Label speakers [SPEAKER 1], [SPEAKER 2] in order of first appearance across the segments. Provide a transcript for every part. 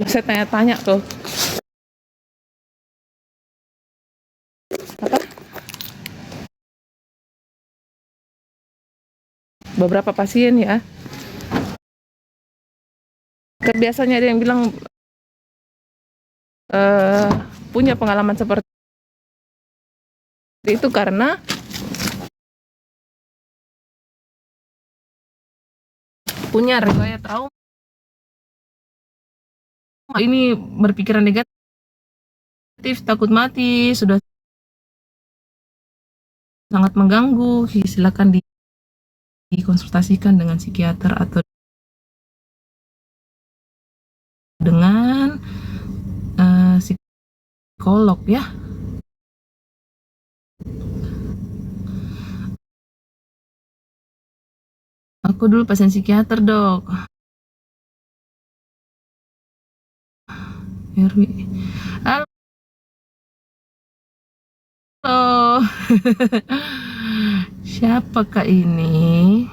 [SPEAKER 1] Saya tanya-tanya tuh, apa beberapa pasien ya, biasanya ada yang bilang eh, punya pengalaman seperti itu karena punya riwayat trauma, ini berpikiran negatif, takut mati, sudah sangat mengganggu. Silakan dikonsultasikan dengan psikiater atau dengan psikolog ya. Aku dulu pasien psikiater, Dok. Herwi. Halo. Siapakah ini?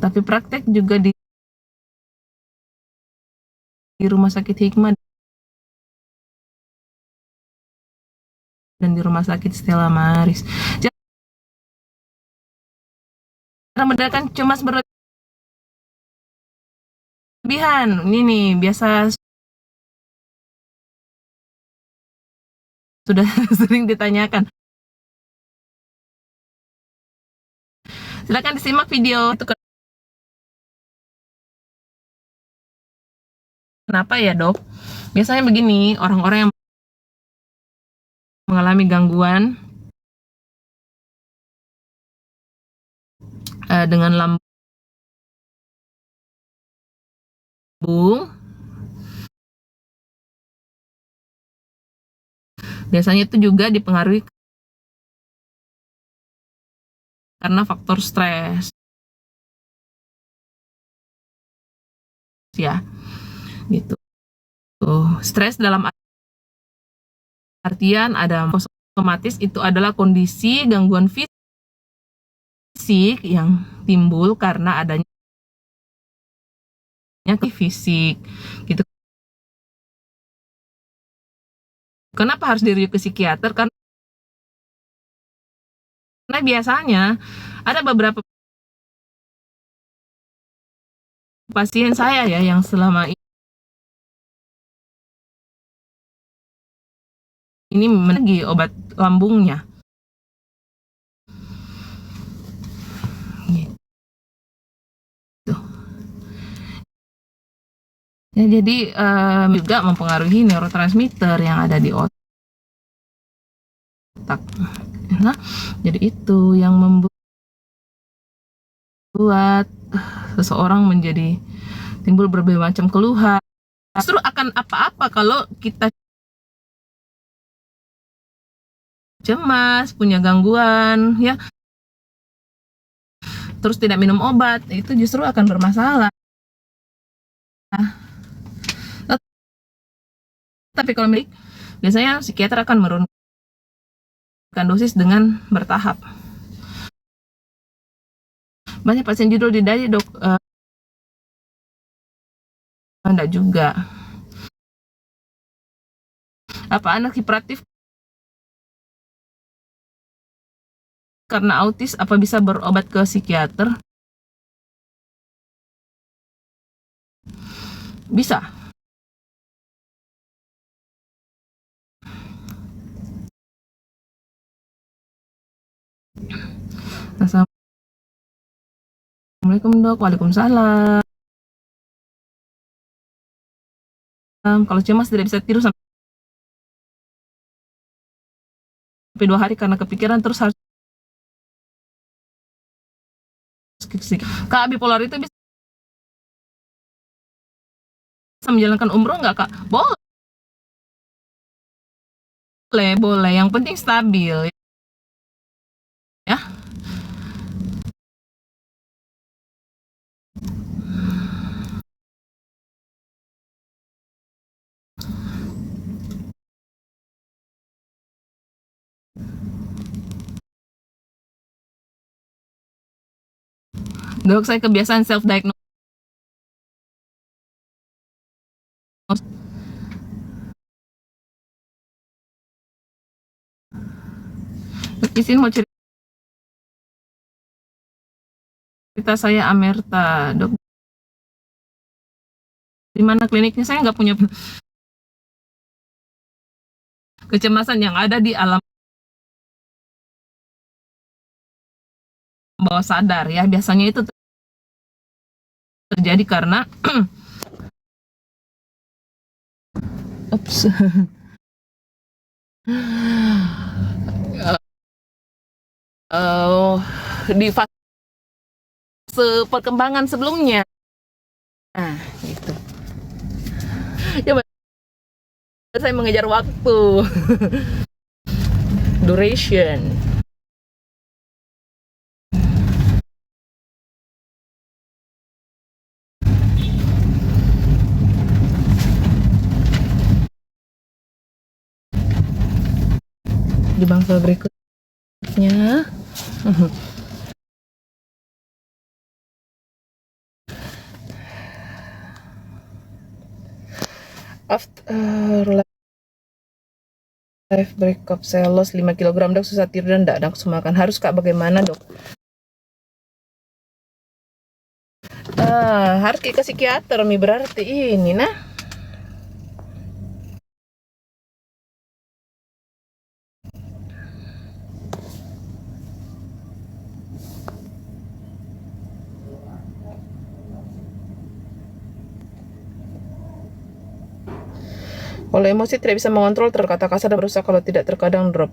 [SPEAKER 1] Tapi praktek juga di Rumah Sakit Hikmah dan di Rumah Sakit Stella Maris. Cara meredakan cemas berlebihan. Ini nih, biasa sudah sering ditanyakan. Silakan disimak video itu. Kenapa ya, Dok? Biasanya begini, orang-orang yang mengalami gangguan dengan lambung, biasanya itu juga dipengaruhi karena faktor stres ya, gitu. Stres dalam artian ada otomatis itu adalah kondisi gangguan fisik yang timbul karena adanya fisik gitu. Kenapa harus dirujuk ke psikiater? Karena biasanya ada beberapa pasien saya ya yang selama ini lagi obat lambungnya. Gitu. Ya, jadi juga mempengaruhi neurotransmitter yang ada di otak. Nah, jadi itu yang membuat seseorang menjadi timbul berbagai macam keluhan. Justru akan apa-apa kalau kita cemas, punya gangguan, ya, terus tidak minum obat, itu justru akan bermasalah. Tapi kalau biasanya psikiater akan menurunkan dosis dengan bertahap. Banyak pasien judul di dada, Dok. Enggak juga. Apa anak hiperaktif karena autis, apa bisa berobat ke psikiater? Bisa. Assalamualaikum, Dok. Waalaikumsalam. Kalau cemas tidak bisa tidur sampai 2 hari karena kepikiran, terus harus Kak, bipolar itu bisa menjalankan umroh nggak, Kak? Boleh. Yang penting stabil, ya. Dok, saya kebiasaan self diagnose. Dok, izin mau cerita, saya Amerta. Dok, di mana kliniknya? Saya nggak punya kecemasan yang ada di alam bawah sadar ya. Biasanya itu terjadi karena ups. Di fase perkembangan sebelumnya. Nah, gitu. Coba saya mengejar waktu. Duration. Di bangsa berikutnya. After life breakup, saya lost 5 kg, dok, susah tidur dan tidak nafsu makan. Harus kak, bagaimana dok? Harus ke psikiater mi, berarti ini nah. Kalau emosi tidak bisa mengontrol, terkata kasar dan berusaha, kalau tidak terkadang drop.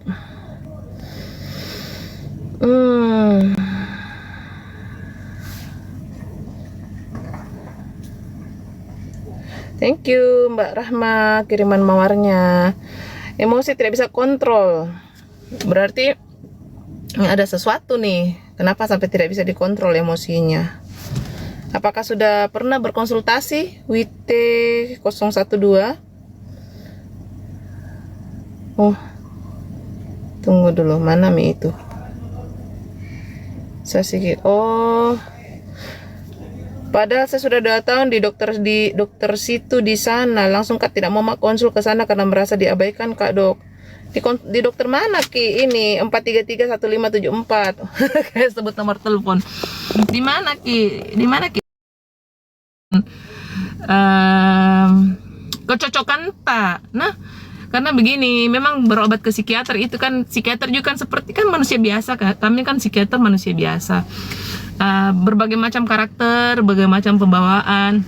[SPEAKER 1] Thank you Mbak Rahma kiriman mawarnya. Emosi tidak bisa kontrol, berarti ada sesuatu nih. Kenapa sampai tidak bisa dikontrol emosinya? Apakah sudah pernah berkonsultasi WT012? Oh, tunggu dulu, mana mi itu? Saya sedikit. Oh, padahal saya sudah 2 tahun di dokter situ di sana. Langsung kak tidak mau konsul ke sana karena merasa diabaikan kak dok. Di dokter mana ki ini? 4331574. Kayak sebut nomor telepon. Di mana ki? Di mana ki? Kecocokan tak? Nah, karena begini, memang berobat ke psikiater itu kan, psikiater juga kan seperti kan manusia biasa kan. Kami kan psikiater manusia biasa. Berbagai macam karakter, berbagai macam pembawaan.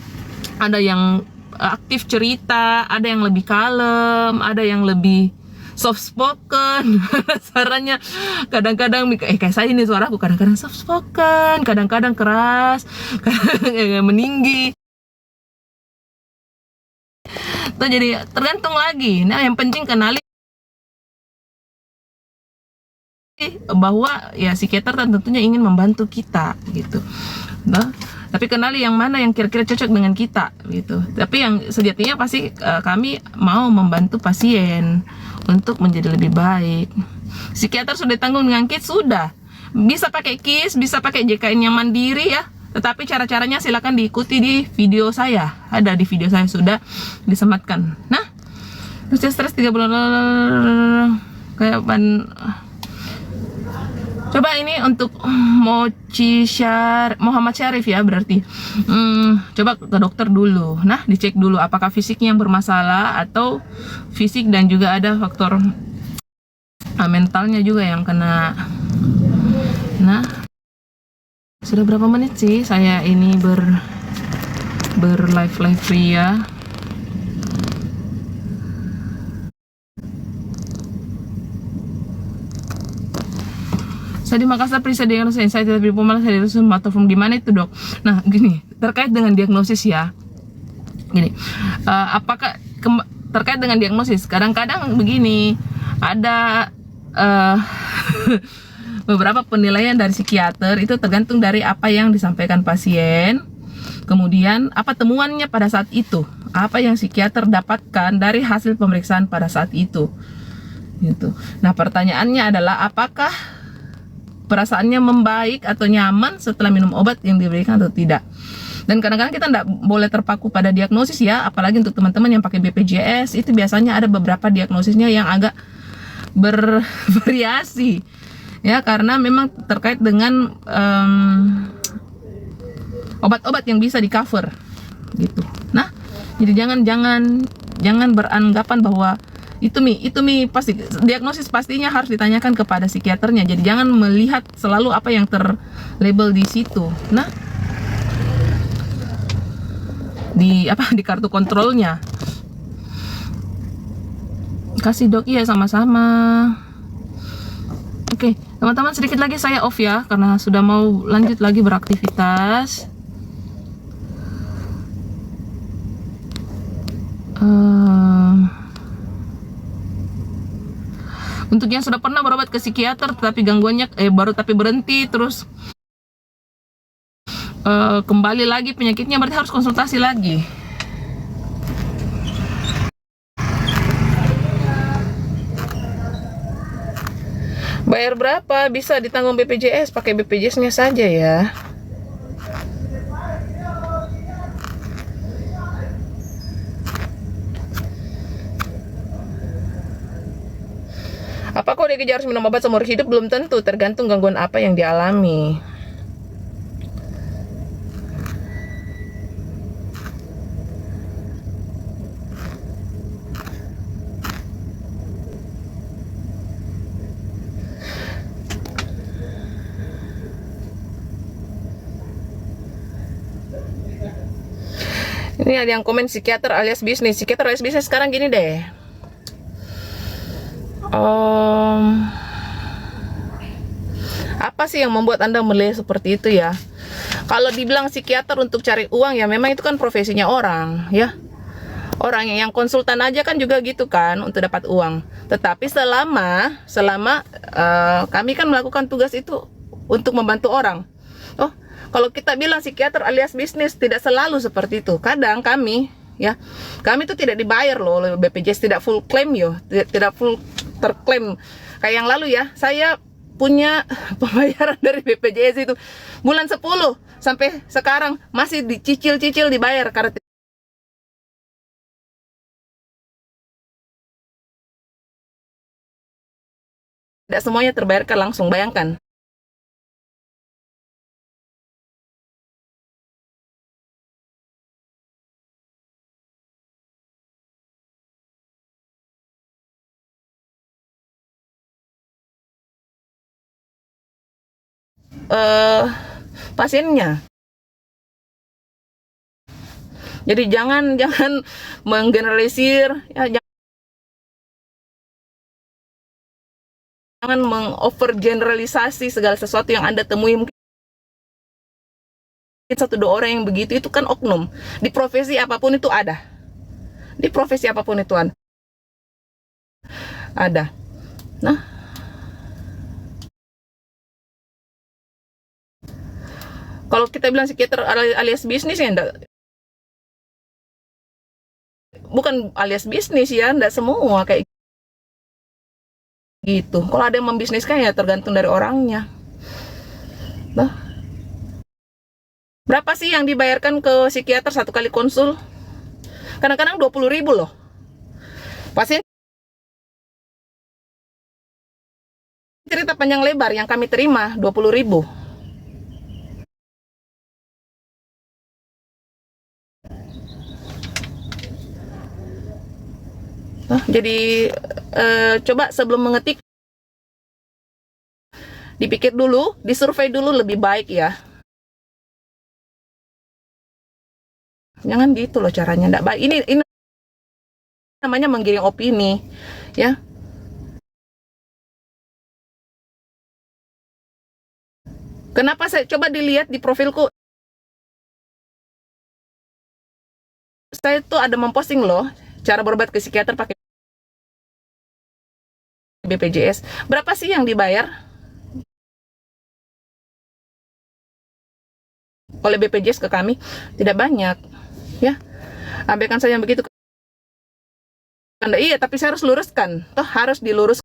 [SPEAKER 1] Ada yang aktif cerita, ada yang lebih kalem, ada yang lebih soft spoken. Suaranya kadang-kadang kayak saya ini, suaraku kadang-kadang soft spoken, kadang-kadang keras, kadang meninggi. Itu jadi tergantung lagi. Nah, yang penting kenali bahwa ya psikiater tentunya ingin membantu kita gitu. Nah, tapi kenali yang mana yang kira-kira cocok dengan kita gitu. Tapi yang sejatinya pasti kami mau membantu pasien untuk menjadi lebih baik. Psikiater sudah tanggung dengan KIS, sudah. Bisa pakai KIS, bisa pakai JKN yang mandiri ya. Tetapi cara-caranya silakan diikuti di video saya. Ada di video saya sudah disematkan. Nah, terus stres 3 bulan kayak coba ini untuk Muhammad Syarif ya, berarti coba ke dokter dulu. Nah, dicek dulu apakah fisiknya yang bermasalah atau fisik dan juga ada faktor mentalnya juga yang kena. Nah, sudah berapa menit sih saya ini live free ya? Saya di Makassar periksa diagnosis anxiety tapi pemalas saya di Matofum. Di mana itu dok? Nah gini, terkait dengan diagnosis ya, gini, apakah terkait dengan diagnosis kadang-kadang begini, ada beberapa penilaian dari psikiater itu tergantung dari apa yang disampaikan pasien, kemudian apa temuannya pada saat itu, apa yang psikiater dapatkan dari hasil pemeriksaan pada saat itu gitu. Nah pertanyaannya adalah apakah perasaannya membaik atau nyaman setelah minum obat yang diberikan atau tidak. Dan kadang-kadang kita tidak boleh terpaku pada diagnosis ya, apalagi untuk teman-teman yang pakai BPJS, itu biasanya ada beberapa diagnosisnya yang agak bervariasi ya, karena memang terkait dengan obat-obat yang bisa di cover gitu. Nah, jadi jangan beranggapan bahwa itu pasti diagnosis, pastinya harus ditanyakan kepada psikiaternya. Jadi jangan melihat selalu apa yang terlabel di situ. Nah, di kartu kontrolnya kasih dok. Iya, sama-sama. Oke, teman-teman, sedikit lagi saya off ya, karena sudah mau lanjut lagi beraktivitas. Untuk yang sudah pernah berobat ke psikiater tapi gangguannya baru tapi berhenti terus kembali lagi penyakitnya, berarti harus konsultasi lagi. Bayar berapa? Bisa ditanggung BPJS, pakai BPJS-nya saja ya. Apakah dia harus minum obat seumur hidup? Belum tentu, tergantung gangguan apa yang dialami. Ini ada yang komen psikiater alias bisnis. Psikiater alias bisnis sekarang gini deh. Apa sih yang membuat Anda melihat seperti itu ya? Kalau dibilang psikiater untuk cari uang ya memang itu kan profesinya orang ya. Orang yang konsultan aja kan juga gitu kan, untuk dapat uang. Tetapi selama kami kan melakukan tugas itu untuk membantu orang. Oh, kalau kita bilang psikiater alias bisnis, tidak selalu seperti itu. Kadang kami itu tidak dibayar loh oleh BPJS, tidak full claim tidak full terklaim. Kayak yang lalu ya, saya punya pembayaran dari BPJS itu bulan 10 sampai sekarang masih dicicil-cicil dibayar karena tidak semuanya terbayarkan langsung. Bayangkan. Pasiennya. Jadi jangan menggeneralisir ya, jangan mengovergeneralisasi segala sesuatu yang Anda temui. Mungkin 1-2 orang yang begitu, itu kan oknum. Di profesi apapun itu ada. Di profesi apapun itu ada. Nah, kalau kita bilang psikiater alias bisnis ya bukan alias bisnis ya, enggak semua kayak gitu. Kalau ada yang membisniskan ya tergantung dari orangnya. Nah, berapa sih yang dibayarkan ke psikiater satu kali konsul? Kadang-kadang 20.000 loh. Pasien cerita panjang lebar yang kami terima 20.000. Nah, jadi coba sebelum mengetik dipikir dulu, disurvei dulu lebih baik ya. Jangan gitu loh caranya, enggak baik. Ini namanya menggiring opini ya. Kenapa saya coba dilihat di profilku, saya tuh ada memposting loh cara berobat ke psikiater pakai BPJS. Berapa sih yang dibayar oleh BPJS ke kami? Tidak banyak ya. Abaikan saja begitu. Iya, tapi saya harus luruskan. Toh harus diluruskan.